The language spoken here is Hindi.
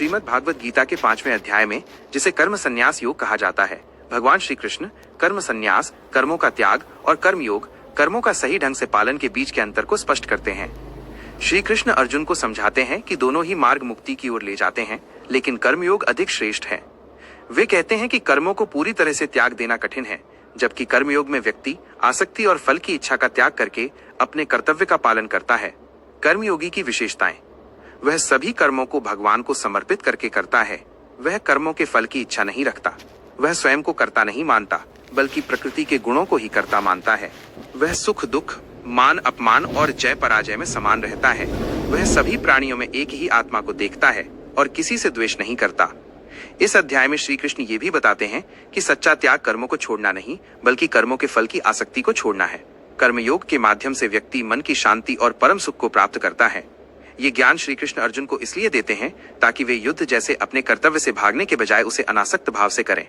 श्रीमद् भागवत गीता के 5वें अध्याय में, जिसे कर्म संन्यास योग कहा जाता है, भगवान श्री कृष्ण कर्म संन्यास, कर्मों का त्याग और कर्म योग, कर्मों का सही ढंग से पालन के बीच के अंतर को स्पष्ट करते हैं। श्री कृष्ण अर्जुन को समझाते हैं कि दोनों ही मार्ग मुक्ति की ओर ले जाते हैं, लेकिन कर्मयोग अधिक श्रेष्ठ है। वे कहते हैं कि कर्मों को पूरी तरह से त्याग देना कठिन है, जबकि कर्मयोग में व्यक्ति आसक्ति और फल की इच्छा का त्याग करके अपने कर्तव्य का पालन करता है। कर्मयोगी की विशेषताएं: वह सभी कर्मों को भगवान को समर्पित करके करता है। वह कर्मों के फल की इच्छा नहीं रखता। वह स्वयं को कर्ता नहीं मानता, बल्कि प्रकृति के गुणों को ही कर्ता मानता है। वह सुख दुख, मान अपमान और जय पराजय में समान रहता है। वह सभी प्राणियों में एक ही आत्मा को देखता है और किसी से द्वेष नहीं करता। इस अध्याय में श्री कृष्ण ये भी बताते हैं कि सच्चा त्याग कर्मों को छोड़ना नहीं, बल्कि कर्मों के फल की आसक्ति को छोड़ना है। कर्मयोग के माध्यम से व्यक्ति मन की शांति और परम सुख को प्राप्त करता है। ये ज्ञान श्री कृष्ण अर्जुन को इसलिए देते हैं ताकि वे युद्ध जैसे अपने कर्तव्य से भागने के बजाय उसे अनासक्त भाव से करें।